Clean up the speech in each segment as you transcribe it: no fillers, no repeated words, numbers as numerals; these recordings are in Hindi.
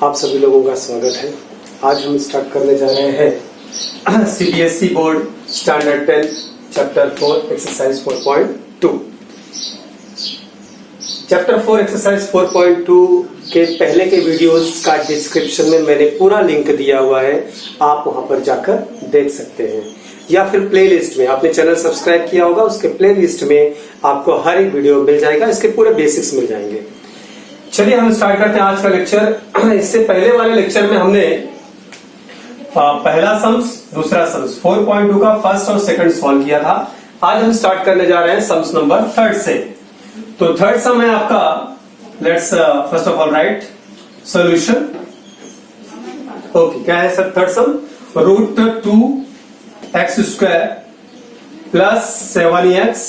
आप सभी लोगों का स्वागत है। आज हम स्टार्ट करने जा रहे हैं CBSE board standard 10 chapter 4 exercise 4.2। Chapter 4 exercise 4.2 के पहले के वीडियोस का डिस्क्रिप्शन में मैंने पूरा लिंक दिया हुआ है, आप वहां पर जाकर देख सकते हैं, या फिर प्लेलिस्ट में आपने चैनल सब्सक्राइब किया होगा, उसके प्लेलिस्ट में आपको हर एक वीडियो मिल जाएगा, इसके पूरे बेसिक्स मिल जाएंगे। चलिए हम स्टार्ट करते हैं आज का लेक्चर। इससे पहले वाले लेक्चर में हमने पहला सम्स, दूसरा सम्स 4.2 का फर्स्ट और सेकंड सॉल्व किया था। आज हम स्टार्ट करने जा रहे हैं सम्स नंबर थर्ड से। तो थर्ड सम है आपका, let's first of all write solution. Okay, क्या है sir third sum? √2x² plus 7x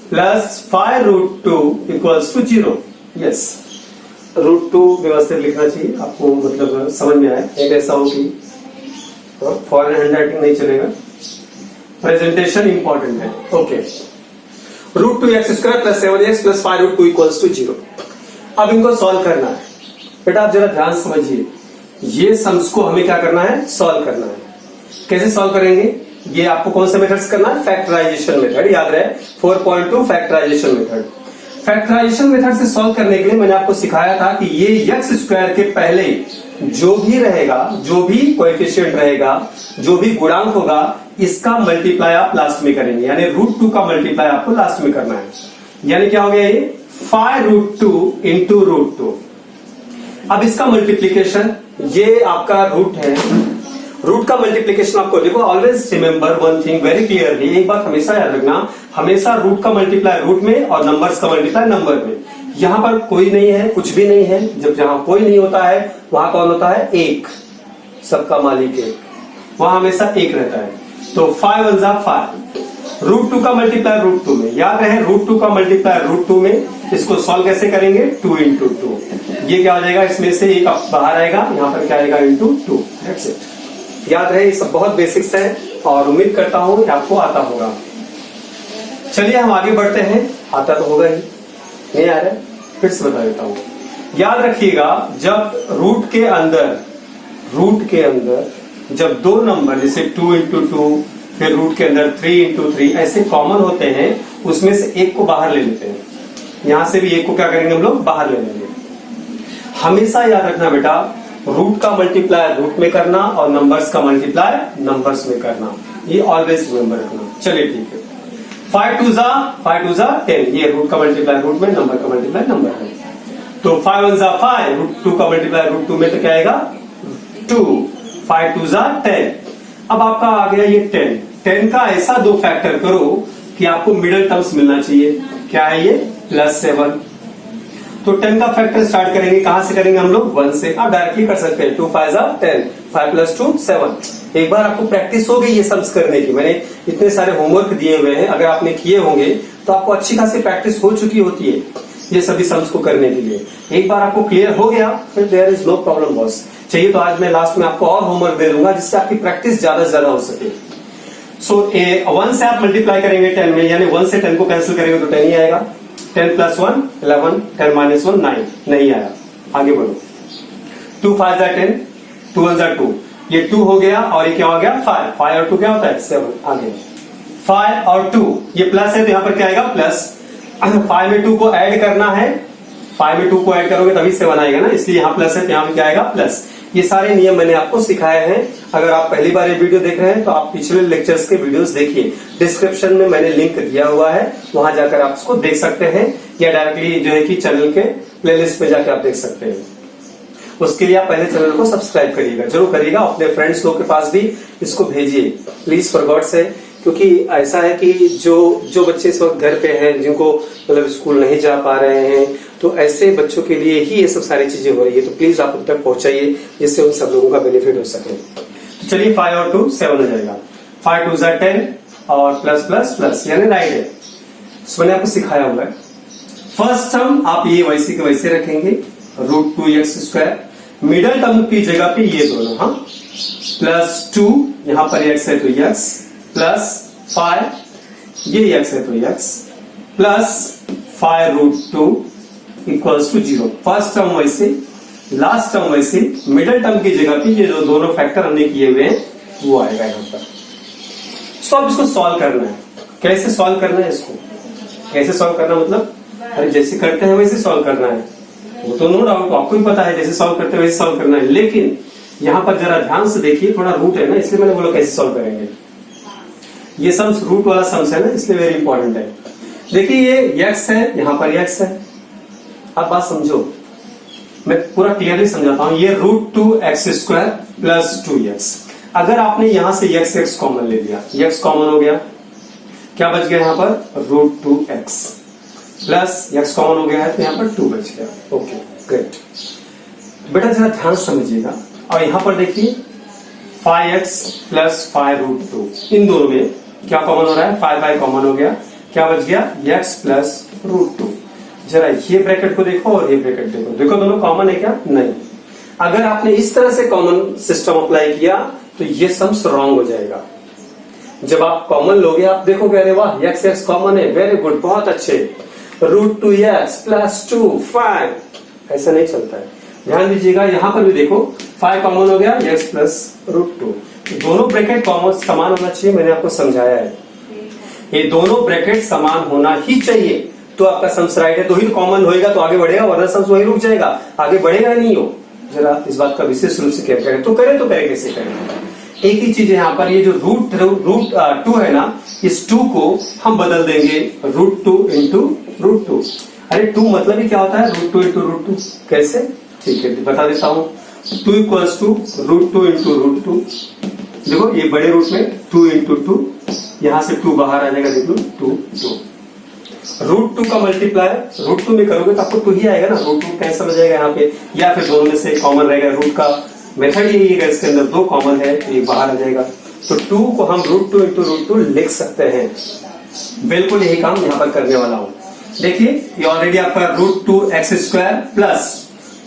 plus 5√2 equals to 0। Yes, √2 व्यवस्थित लिखना चाहिए आपको, मतलब समझ में आए। एक ऐसा हो कि फॉरेन हैंडराइटिंग नहीं चलेगा, प्रेजेंटेशन इंपॉर्टेंट है। Okay, √2x² plus 7x plus 5√2 equals to 0। अब इनको सॉल्व करना है। बेटा आप जरा ध्यान समझिए, ये सम्स को हमें क्या करना है? सॉल्व करना है। कैसे सॉल्व करेंगे? ये आपको कौन से मेथड्स करना है? फैक्टराइजेशन मेथड, याद रहे 4.2 फैक्टराइजेशन मेथड। फैक्टराइजेशन मेथड से सॉल्व करने के लिए मैंने आपको सिखाया था कि ये x² के पहले जो भी रहेगा, जो भी कोएफिशिएंट रहेगा, जो भी गुणांक होगा, इसका मल्टीप्लाई आप लास्ट में करेंगे, यानी √2 का मल्टीप्लाई आपको लास्ट में करना है। यानी क्या हो गया ये 5√2 इंटू √2। अब इसका मल्टीप्लीकेशन, ये आपका रूट है, रूट का मल्टीप्लीकेशन आपको देखो, always remember one thing very clearly, एक बात हमेशा याद रखना, हमेशा रूट का मल्टीप्लाई रूट में और नंबर्स का मल्टीप्लाई नंबर में। यहां पर कोई नहीं है, कुछ भी नहीं है। जब जहां कोई नहीं होता है वहां कौन होता है? एक, सबका मालिक एक, वहां हमेशा एक रहता है। तो 5 1 जा 5, √2 का मल्टीप्लाई √2 में, याद रहे √2 का मल्टीप्लाई √2 में। इसको सॉल्व कैसे करेंगे? 2 इंटू 2। ये क्या हो जाएगा? इसमें से एक बाहर आएगा, यहां पर क्या आएगा? इंटू 2। That's it. याद रहे, ये सब बहुत बेसिक्स है और उम्मीद करता हूं कि आपको आता होगा। चलिए हम आगे बढ़ते हैं। आता तो होगा ही, नहीं आ रहा है फिर से बता देता हूं। याद रखिएगा, जब रूट के अंदर जब दो नंबर जैसे 2 इंटू 2, फिर रूट के अंदर 3 इंटू 3 ऐसे कॉमन होते हैं, उसमें से एक को बाहर ले लेते हैं। यहां से भी एक को क्या करेंगे हम लोग? बाहर ले लेंगे। हमेशा याद रखना बेटा, रूट का मल्टीप्लाई रूट में करना और नंबर्स का मल्टीप्लाई नंबर्स में करना, ये ऑलवेज रिमेंबर रखना। चलिए ठीक है, 5 2 जा 10, ये रूट का मल्टीप्लाई रूट में, नंबर का मल्टीप्लाई नंबर में। तो 5 1 जा 5, √2 का मल्टीप्लाई √2 में, तो क्या आएगा? 2। 5 2 जा 10। अब आपका आ गया ये 10 का ऐसा दो फैक्टर करो कि आपको मिडिल टर्म्स मिलना चाहिए। क्या है ये? +7। तो 10 का फैक्टर स्टार्ट करेंगे, कहां से करेंगे हम लोग? 1 से। आप डायरेक्टली कर सकते हैं, 2 5 जा 10, 5 + 2 7। एक बार आपको प्रैक्टिस हो गई ये सम्स करने की, मैंने इतने सारे होमवर्क दिए हुए हैं, अगर आपने किए होंगे तो आपको अच्छी खासी प्रैक्टिस हो चुकी होती है ये सभी सम्स को करने के लिए। एक बार आपको क्लियर हो गया, फिर there is no problem boss. चाहिए तो आज मैं लास्ट में आपको और होमवर्क दे दूंगा, जिससे आपकी प्रैक्टिस ज्यादा से ज्यादा हो सके। सो 1 से आप मल्टीप्लाई करेंगे 10 में, यानी 1 से 10 को कैंसिल करेंगे तो 10 ही आएगा। 10 + 1 11, 10 - 1 9, नहीं आया। आगे बढ़ो, 2 5 जा 10, 2 1 जा 2, ये 2 हो गया, और ये क्या हो गया? 5 5 और 2 क्या होता है? 7। आगे 5 और 2, ये प्लस है तो यहां पर क्या आएगा? प्लस। 5 में 2 को ऐड करना है, 5 में 2 को ऐड करोगे तभी 7 आएगा ना, इसलिए यहां प्लस है तो यहां पर क्या आएगा? प्लस। ये सारे नियम मैंने आपको सिखाए हैं। अगर आप पहली बार ये वीडियो देख रहे हैं तो आप पिछले लेक्चर्स के वीडियोस देखिए, डिस्क्रिप्शन में मैंने लिंक दिया हुआ है, वहां जाकर आप इसको देख सकते हैं, या डायरेक्टली जो है कि चैनल के प्लेलिस्ट पे जाकर आप देख सकते हैं। उसके लिए आप पहले चैनल को सब्सक्राइब करिएगा, जरूर करिएगा। अपने फ्रेंड्स लोग के पास भी इसको भेजिए प्लीज, फॉर गॉड से। क्योंकि ऐसा है कि जो बच्चे इस वक्त घर पे हैं, जिनको मतलब स्कूल नहीं जा पा रहे हैं, तो ऐसे बच्चों के लिए ही ये सब सारी चीजें हो रही है। तो प्लीज आप उन तक पहुंचाइए, जिससे उन सब लोगों का बेनिफिट हो सके। तो चलिए 5 और 2 7 हो जाएगा। 5 2 जा 10 और प्लस प्लस प्लस, यानी 9 है। मैंने आपको सिखाया हुआ है। फर्स्ट टर्म आप ये वैसे के वैसे रखेंगे, √2x²। मिडल टर्म की जगह पे ये दोनों, हाँ, +2, यहां पर x है तो x, प्लस 5, ये x है तो x, plus 5√2 equals to 0। First term वैसे, लास्ट टर्म वैसे मिडिल टर्म की जगह पे ये जो दोनों फैक्टर हमने किए हुए हैं वो आएगा यहाँ पर। सो अब इसको सॉल्व करना है। कैसे सॉल्व करना है इसको? कैसे सॉल्व करना मतलब अरे जैसे करते हैं वैसे सॉल्व करना है, वो तो नो डाउट आपको भी पता है जैसे सॉल्व करते हैं वैसे सॉल्व करना है, लेकिन यहाँ पर जरा ध्यान से देखिए, थोड़ा रूट है ना इसलिए मैंने बोला कैसे सॉल्व करेंगे। ये सम्स रूट वाला सम्स है ना इसलिए वेरी इंपॉर्टेंट है। देखिए ये x है, यहाँ पर x है। अब बात समझो, मैं पूरा क्लियरली समझाता हूं। ये √2x² प्लस 2x। अगर आपने यहां से x कॉमन ले लिया, x कॉमन हो गया, क्या बच गया यहाँ पर √2x प्लस x कॉमन हो गया है तो यहाँ पर 2 बच गया। Okay great. बेटा जरा ध्यान समझिएगा और यहां पर देखिए 5x प्लस 5√2, इन दोनों में क्या कॉमन हो रहा है? 5 कॉमन हो गया, क्या बच गया? x plus √2। जरा ये ब्रैकेट को देखो और ये ब्रैकेट देखो, देखो दोनों कॉमन है क्या? नहीं। अगर आपने इस तरह से कॉमन सिस्टम अप्लाई किया तो ये सम्स रॉन्ग हो जाएगा। जब आप कॉमन लोगे आप देखोगे अरे वाह x कॉमन है, वेरी गुड, बहुत अच्छे, √2x प्लस 2 5, ऐसा नहीं चलता है। ध्यान दीजिएगा यहां पर भी देखो 5 कॉमन हो गया, x प्लस √2, दोनों ब्रैकेट कॉमन समान होना चाहिए। मैंने आपको समझाया है ये दोनों ब्रैकेट समान होना ही चाहिए तो आपका सम्स राइट है, तो ही कॉमन होएगा तो आगे बढ़ेगा, वरना सम्स वही रुक जाएगा, आगे बढ़ेगा नहीं हो। जरा इस बात का विशेष रूप से केयर करें। तो करें कैसे करें? एक ही चीज है यहाँ पर, ये जो रूट 2 है ना, इस 2 को हम बदल देंगे √2 इंटू √2। अरे 2 मतलब ही क्या होता है? √2 इंटू √2। कैसे? ठीक है बता देता हूं। 2 इक्वल्स टू √2 इंटू √2। देखो ये बड़े रूट में 2 इंटू 2, यहां से 2 बाहर आ जाएगा, देख लो 2। √2 का मल्टीप्लाई √2 में करोगे तो आपको 2 ही आएगा ना, √2 कैंसिल हो जाएगा यहाँ पे, या फिर दोनों में से कॉमन रहेगा। रूट का मेथड यही है, इसके अंदर 2 कॉमन है तो ये बाहर आ जाएगा, तो 2 को हम √2 इंटू √2 लिख सकते हैं। बिल्कुल यही काम यहाँ पर करने वाला हूं। देखिए ये ऑलरेडी आपका √2x² प्लस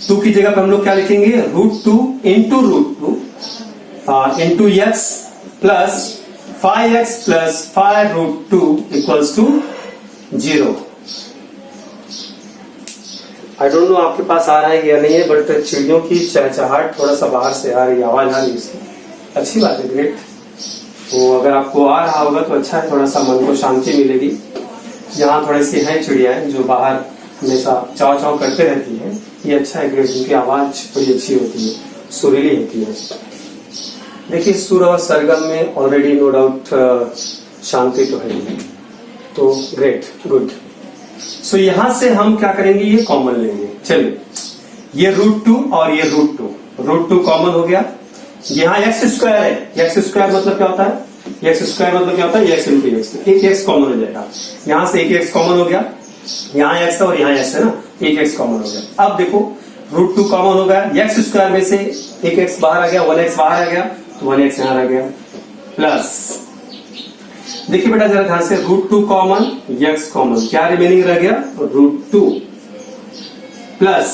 2 की जगह पर हम लोग क्या लिखेंगे? √2 into √2 into x plus 5x plus 5√2 equals to 0। I don't know आपके पास आ रहा है या नहीं है, बट चिड़ियों की चहचहाहट थोड़ा सा बाहर से आ रही है, आवाज आ रही है इसकी। अच्छी बात है, ग्रेट। तो अगर आपको आ रहा होगा तो अच्छा है, थोड़ा सा मन को शांति मिलेगी। यहाँ थोड़ी सी है चिड़ियाएं जो बाहर हमेशा चाव चाव करते रहती है, ये अच्छा है, ग्रेट। उनकी आवाज बड़ी अच्छी होती है, सुरीली होती है। देखिए सुर और सरगम में ऑलरेडी नो डाउट शांति तो है, तो ग्रेट, गुड। सो यहां से हम क्या करेंगे? ये कॉमन लेंगे। चलिए ये √2 और ये √2 कॉमन हो गया। यहाँ x² है, x² मतलब क्या होता है? x² मतलब क्या होता है? x इंटू x, एक x कॉमन हो जाएगा। यहां से एक x कॉमन हो गया, यहाँ x है और यहाँ x है ना, एक x कॉमन हो गया। अब देखो √2 कॉमन हो गया, x² में से एक x बाहर आ गया, 1x बाहर आ गया, तो 1x यहाँ आ गया, प्लस देखिए बेटा जरा ध्यान से, √2 कॉमन, x कॉमन, क्या रिमेनिंग रह गया? √2 प्लस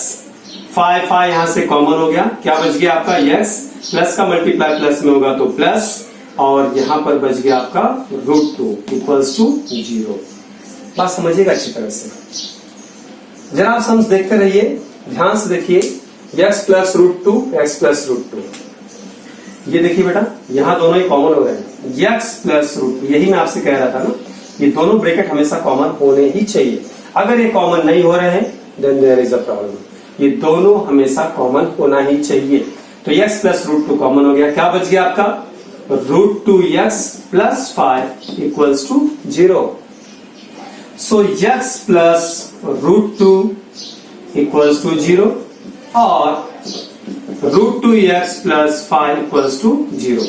5 यहां से कॉमन हो गया, क्या बच गया आपका? x प्लस का मल्टीप्लाई प्लस में होगा तो प्लस, और यहां पर बच गया आपका √2 इक्वल्स टू 0। बात समझिएगा अच्छी तरह से, जरा आप सम्स देखते रहिए, ध्यान से देखिए। x प्लस √2, x प्लस √2, ये देखिए बेटा यहां दोनों ही कॉमन हो रहे हैं, x प्लस √2। यही मैं आपसे कह रहा था ना, ये दोनों ब्रैकेट हमेशा कॉमन होने ही चाहिए। अगर ये कॉमन नहीं हो रहे हैं then there is a problem. ये दोनों हमेशा कॉमन होना ही चाहिए। तो x प्लस √2 कॉमन हो गया, क्या बच गया आपका? √2x plus 5 equals to 0। So x plus √2 equals to 0 और √2x प्लस 5 इक्वल्स टू 0।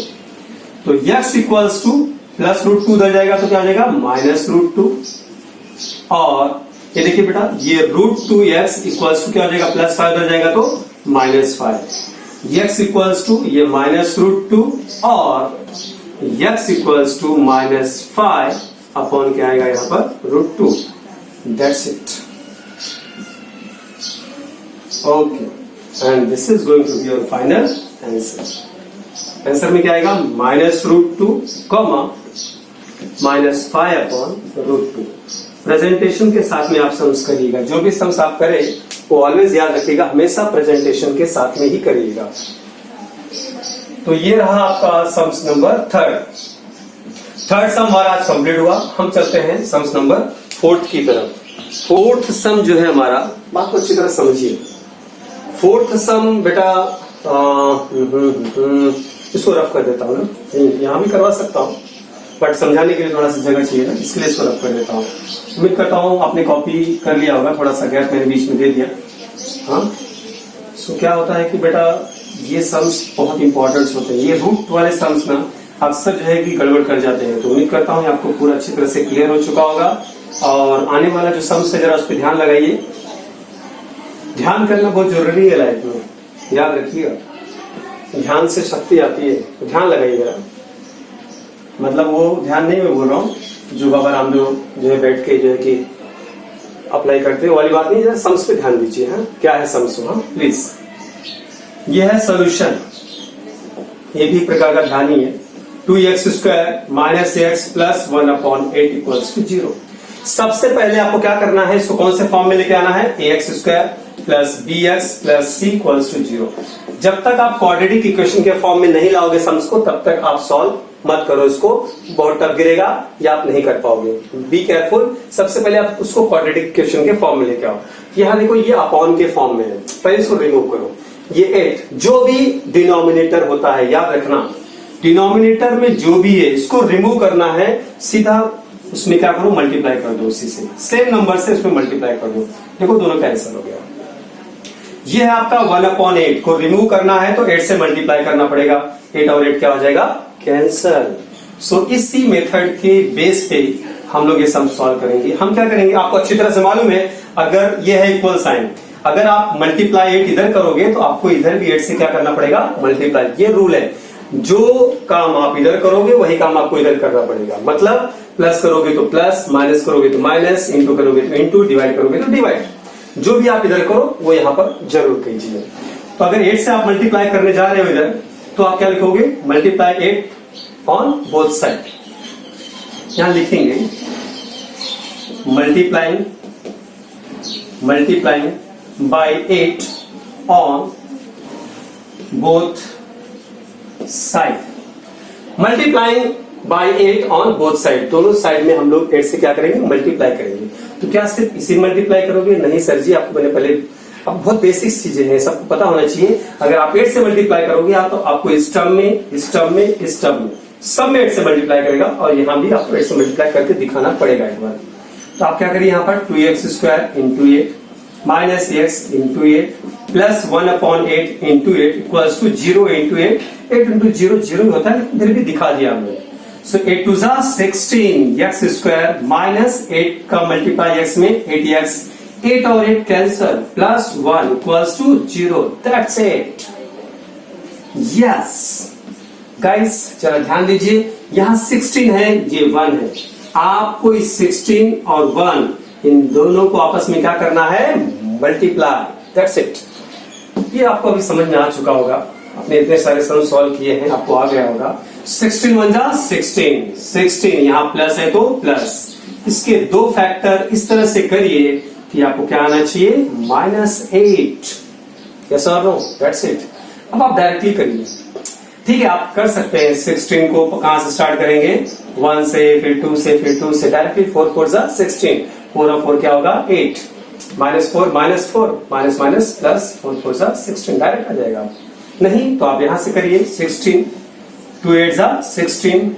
तो x इक्वल्स टू प्लस √2 उधर जाएगा तो क्या आ जाएगा? माइनस √2। और ये देखिए बेटा ये √2x इक्वल्स टू क्या हो जाएगा? प्लस 5 उधर जाएगा तो माइनस 5। x इक्वल्स टू ये माइनस √2 और x equals to minus 5 upon क्या आएगा यहाँ पर? √2। That's it. Okay, and this is going to be your final answer. Answer में क्या आएगा? Minus √2 comma minus 5 upon √2। Presentation के साथ में आप सम्स करिएगा। जो भी सम्स आप करें वो ऑलवेज याद रखिएगा, हमेशा प्रेजेंटेशन के साथ में ही करिएगा। तो ये रहा आपका सम्स नंबर थर्ड सम हमारा आज कंप्लीट हुआ। हम चलते हैं सम्स नंबर फोर्थ की तरफ। फोर्थ सम जो है हमारा, बात को अच्छी तरह समझिए। फोर्थ सम बेटा इसको रफ कर देता हूँ ना, यहां भी करवा सकता हूँ बट समझाने के लिए थोड़ा सा जगह चाहिए ना, इसके लिए इसको रफ कर देता हूँ। उम्मीद करता हूँ आपने कॉपी कर लिया होगा, थोड़ा सा गैप मैंने बीच में दे दिया। हाँ, सो क्या होता है कि बेटा ये सम्स बहुत इंपॉर्टेंट होते हैं। ये रूट वाले सम्स ना अक्सर जो है कि गड़बड़ कर जाते हैं। तो उम्मीद करता हूँ आपको पूरा अच्छी तरह से क्लियर हो चुका होगा। और आने वाला जो सम्स है जरा उस पर ध्यान लगाइए। ध्यान करना बहुत जरूरी है लाइफ में, याद रखिएगा। ध्यान से शक्ति आती है, तो ध्यान लगाइए जरा। मतलब वो ध्यान नहीं मैं बोल रहा हूँ जो बाबा रामदेव जो है बैठ के जो है कि अप्लाई करते हैं वाली बात नहीं, जरा सम्स पे ध्यान दीजिए। हाँ, क्या है सम्स? हाँ प्लीज, ये है सोल्यूशन। ये भी एक प्रकार का ध्यान ही है। 2x² - x + 1/8 = 0। सबसे पहले आपको क्या करना है, इसको कौन से फॉर्म में लेके आना है? ax² + bx + c = 0। जब तक आप क्वाड्रेटिक इक्वेशन के फॉर्म में नहीं लाओगे सम्स को, तब तक आप सॉल्व मत करो इसको, बहुत टफ गिरेगा या आप नहीं कर पाओगे। Be careful. सबसे पहले आप उसको क्वाड्रेटिक इक्वेशन के फॉर्म में लेके आओ। यहां देखो ये अपॉन के फॉर्म में है, पहले इसको रिमूव करो। ये 8 जो भी डिनोमिनेटर होता है, याद रखना डिनोमिनेटर में जो भी है इसको रिमूव करना है। सीधा उसमें क्या करो, मल्टीप्लाई कर दो, उसी से सेम नंबर से उसमें मल्टीप्लाई कर दो। देखो दोनों कैंसिल हो गया। ये है आपका 1/8 को रिमूव करना है तो 8 से मल्टीप्लाई करना पड़ेगा। 8 और 8 क्या हो जाएगा? कैंसल। सो इसी मेथड के बेस पे हम लोग ये सम सॉल्व करेंगे। हम क्या करेंगे आपको अच्छी तरह से मालूम है, अगर ये है इक्वल साइन, अगर आप मल्टीप्लाई 8 इधर करोगे तो आपको इधर भी 8 से क्या करना पड़ेगा? मल्टीप्लाई। ये रूल है, जो काम आप इधर करोगे वही काम आपको इधर करना पड़ेगा। मतलब प्लस करोगे तो प्लस, माइनस करोगे तो माइनस, इंटू करोगे तो इंटू, डिवाइड करोगे तो डिवाइड। जो भी आप इधर करो वो यहां पर जरूर कीजिए। तो अगर 8 से आप मल्टीप्लाई करने जा रहे हो इधर, तो आप क्या लिखोगे? Multiply 8 on both side. यहां लिखेंगे multiplying by 8 on both side. Multiplying by 8 on both side, दोनों साइड में हम लोग 8 से क्या करेंगे? मल्टीप्लाई करेंगे। तो क्या सिर्फ इसी मल्टीप्लाई करोगे? नहीं सर जी, आपको मैंने पहले, अब बहुत बेसिक चीजें हैं, सबको पता होना चाहिए। अगर आप 8 से मल्टीप्लाई करोगे तो आपको इस टर्म में सब में 8 से मल्टीप्लाई करेगा, और यहां भी आपको 8 से मल्टीप्लाई करके दिखाना पड़ेगा एक बार। तो आप क्या करिए, यहां पर 2x² × 8 - x × 8 + 1/8 × 8 = 0 × 8। 8 × 0 0 होता है, इधर भी दिखा दिया हमने। सो 8 2 16 x² - 8 का मल्टीप्लाई x में 8x, 8 और 8 cancel, +1 = 0। That's it. Yes guys, जरा ध्यान दीजिए, यहां 16 है, ये 1 है। आपको इस 16 और 1 इन दोनों को आपस में क्या करना है? मल्टीप्लाई। That's it. ये आपको अभी समझ में आ चुका होगा, आपने इतने सारे सम सॉल्व किए हैं, आपको आ गया होगा। 16 1 जा 16, यहां प्लस है तो प्लस। इसके 2 फैक्टर इस तरह से करिए कि आपको क्या आना चाहिए? -8। यस और नो? That's it. अब आप डायरेक्टली करिए, ठीक है, आप कर सकते हैं। 16 को कहां से स्टार्ट करेंगे? 1 से, फिर 2 से, फिर 2 से, डायरेक्टली 4 4 जा 16, 4 और 4 क्या होगा? 8, -4 -4 माइनस प्लस 4 4 जा 16, डायरेक्ट आ जाएगा। नहीं तो आप यहां से करिए 16, 2 8 जा 16,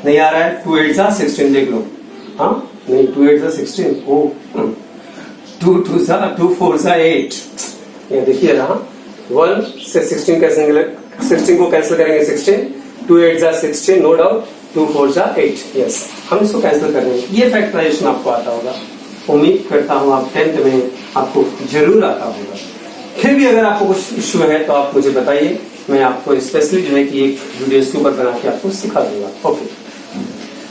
नहीं आ रहा है, 2 8 जा 16 देख लो। हाँ नहीं, 2 8 जा 16, ओ 2 2 जा 2 4 जा 8। ये देखिए रहा, 1 से 16 को कैंसिल करेंगे 16, 2 8 जा 16, नो डाउट, 2 4 जा 8। यस, हम इसको कैंसिल कर रहे हैं। ये फैक्टराइजेशन आपको आता होगा, उम्मीद करता हूं आप 10th में आपको जरूर आता होगा। फिर भी अगर आपको कुछ इश्यू है तो आप मुझे बताइए, मैं आपको स्पेशली जो है कि एक वीडियो इसके ऊपर बना के आपको सिखा दूंगा। ओके,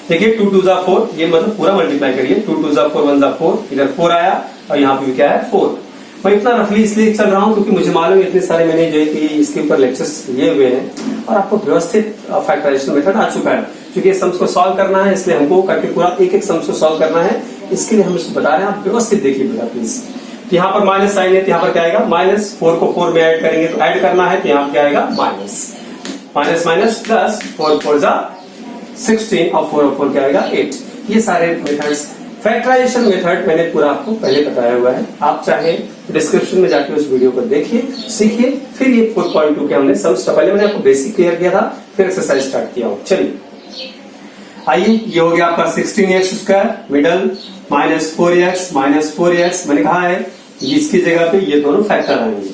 देखिए 2 2 जा 4, ये मतलब पूरा मल्टीप्लाई करिए। 2 2 जा 4, 1 जा 4, इधर 4 आया और यहाँ पे भी क्या है? 4। मैं इतना रफली इसलिए चल रहा हूँ क्योंकि मुझे मालूम है इतने सारे मैंने जो है कि इसके ऊपर लेक्चर्स लिए हुए हैं और आपको व्यवस्थित फैक्टराइजेशन मेथड आ चुका है। क्योंकि सम्स को सॉल्व करना है, इसलिए हमको करके पूरा एक एक सम्स को सॉल्व करना है। इसके लिए हम इसको बता रहे हैं, आप व्यवस्थित देखिए बेटा प्लीज। तो यहाँ पर माइनस साइन है, तो यहाँ पर क्या आएगा माइनस, 4 को 4 में ऐड करेंगे तो ऐड करना है, तो यहाँ क्या आएगा माइनस, माइनस माइनस प्लस, 4 4 जा 16 और 4 और 4 क्या आएगा 8। ये सारे मेथड्स, फैक्टराइजेशन मेथड मैंने पूरा आपको पहले बताया हुआ है, आप चाहे डिस्क्रिप्शन में जाके उस वीडियो को देखिए, सीखिए। फिर ये 4.2 के हमने सम्स, पहले मैंने आपको बेसिक क्लियर किया था, फिर एक्सरसाइज स्टार्ट किया हूं। चलिए आइए, ये हो गया आपका 16x square middle minus 4x मैंने कहा है इसकी जगह पे ये दोनों फैक्टर आएंगे,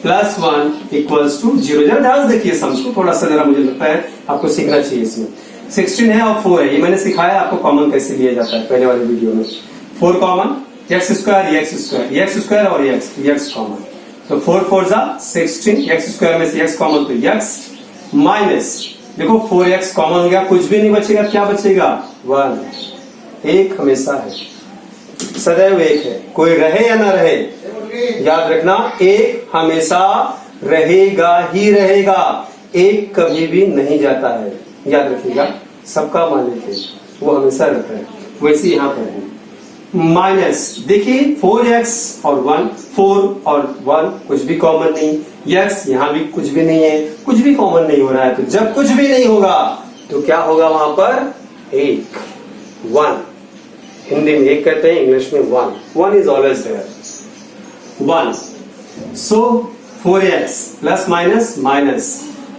प्लस 1 इक्वल्स टू 0। जरा ध्यान से देखिए सम्स को, थोड़ा सा जरा मुझे लगता है आपको सीखना चाहिए इसमें। 16 है और 4 है, ये मैंने सिखाया आपको कॉमन कैसे लिया जाता है पहले वाले वीडियो में। 4 कॉमन, x स्क्वायर और x कॉमन, तो 4 4 जा 16, x स्क्वायर में से x कॉमन तो x माइनस, देखो 4x कॉमन हो गया, कुछ भी नहीं बचेगा, क्या बचेगा 1। एक हमेशा है, सदैव एक है, कोई रहे या ना रहे, याद रखना एक हमेशा रहेगा ही रहेगा, एक कभी भी नहीं जाता है, याद रखिएगा। सबका मालिक है, वो हमेशा रहता है। वैसे यहां पर है माइनस, देखिए 4x और 1, 4 और 1 कुछ भी कॉमन नहीं, x यहां भी कुछ भी नहीं है, कुछ भी कॉमन नहीं हो रहा है, तो जब कुछ भी नहीं होगा तो क्या होगा वहां पर एक, 1। हिंदी में एक कहते हैं, इंग्लिश में 1 is always there, 1। So 4x plus minus minus,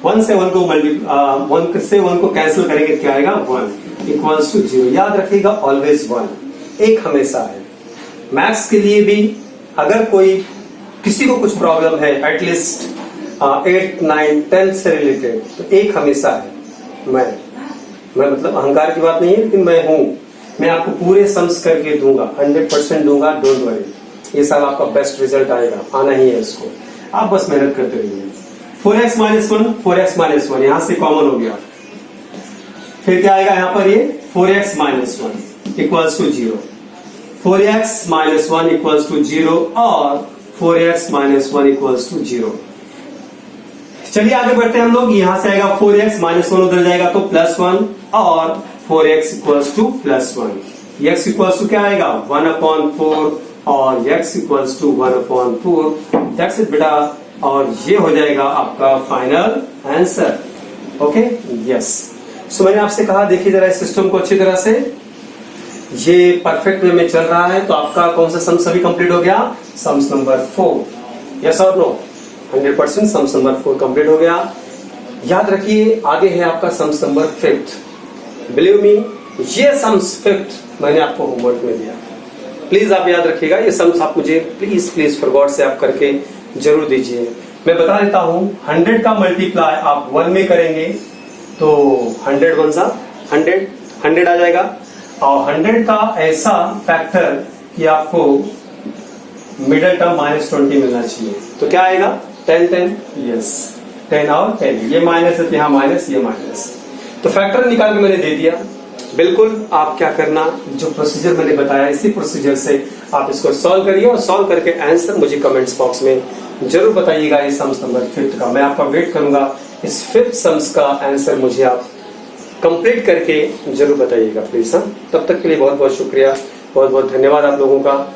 1 से 1 को 1 से 1 को कैंसिल करेंगे, क्या आएगा 1 इक्वल्स टू 0। याद रखिएगा ऑलवेज 1, एक हमेशा है। मैथ्स के लिए भी अगर कोई किसी को कुछ प्रॉब्लम है एटलीस्ट 8 9 10 से रिलेटेड, तो एक हमेशा है। मैं मतलब अहंकार की बात नहीं है, लेकिन मैं हूं, मैं आपको पूरे सम्स करके दूंगा, 100% दूंगा, डोंट वरी। ये साल आपका बेस्ट रिजल्ट आएगा, आना ही है इसको, आप बस मेहनत करते रहिए। 4x माइनस 1 यहां से कॉमन हो गया, फिर क्या आएगा यहां पर ये 4x minus 1 equals to 0, 4x minus 1 equals to 0 और 4x माइनस 1 इक्वल्स टू 0। चलिए आगे बढ़ते हैं हम लोग, यहां से आएगा 4x माइनस 1 उधर जाएगा तो प्लस 1 और 4x equals to plus 1। x equals to क्या आएगा 1/4 और x equals to 1/4। That's it बेटा, और ये हो जाएगा आपका final answer. Okay, yes. So मैंने आपसे कहा देखिए जरा इस सिस्टम को अच्छी तरह से, ये परफेक्ट वे में चल रहा है, तो आपका कौन सा सम्स अभी कंप्लीट हो गया, सम्स नंबर 4, यस और नो, 100% सम्स नंबर 4 कंप्लीट हो गया। याद रखिए आगे है आपका सम्स नंबर 5। बिलीव मी, ये सम्स 5 मैंने आपको होमवर्क में दिया, प्लीज आप याद रखिएगा। ये सम्स आप मुझे प्लीज फॉर गॉड से आप करके जरूर दीजिए। मैं बता देता हूं, 100 का मल्टीप्लाई आप 1 में करेंगे तो 100 1 जा 100 आ जाएगा, और 100 का ऐसा फैक्टर कि आपको मिडल टर्म -20 मिलना चाहिए, तो क्या आएगा 10 10, यस 10 और 10, ये माइनस है तो यहाँ माइनस, ये माइनस, तो फैक्टर निकाल के मैंने दे दिया। बिल्कुल आप क्या करना, जो प्रोसीजर मैंने बताया इसी प्रोसीजर से आप इसको सॉल्व करिए, और सॉल्व करके आंसर मुझे कमेंट्स बॉक्स में जरूर बताइएगा। इस सम्स नंबर 5 का मैं आपका वेट करूंगा, इस 5th सम्स का आंसर मुझे आप कंप्लीट करके जरूर बताइएगा प्लीज। तब तक के लिए बहुत बहुत शुक्रिया, बहुत बहुत धन्यवाद आप लोगों का।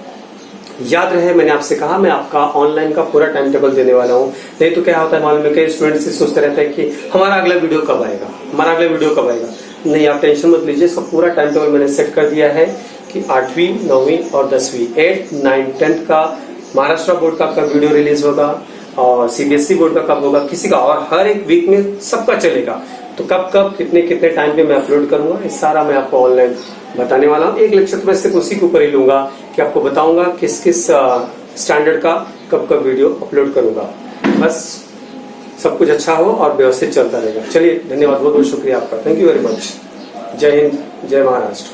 याद रहे मैंने आपसे कहा मैं आपका ऑनलाइन का पूरा टाइम टेबल देने वाला हूँ, नहीं तो क्या होता है मालूम है, कई स्टूडेंट्स सोचते रहते हैं कि हमारा अगला वीडियो कब आएगा, हमारा अगला वीडियो कब आएगा। नहीं, आप टेंशन मत लीजिए, इसका पूरा टाइम टेबल मैंने सेट कर दिया है कि 8वीं 9वीं और 10वीं 8 9 10 का महाराष्ट्र बोर्ड का आपका वीडियो रिलीज होगा, और सीबीएसई बोर्ड का कब होगा किसी का, और हर एक वीक में सबका चलेगा। तो कब कब कितने कितने टाइम पे मैं अपलोड करूंगा, ये सारा मैं आपको ऑनलाइन बताने वाला हूँ। एक लेक्चर तो मैं सिर्फ उसी के ऊपर ही लूंगा कि आपको बताऊंगा किस किस स्टैंडर्ड का कब कब वीडियो अपलोड करूंगा। बस सब कुछ अच्छा हो और व्यवस्थित चलता रहेगा। चलिए धन्यवाद, बहुत बहुत शुक्रिया आपका, थैंक यू वेरी मच। जय हिंद, जय महाराष्ट्र।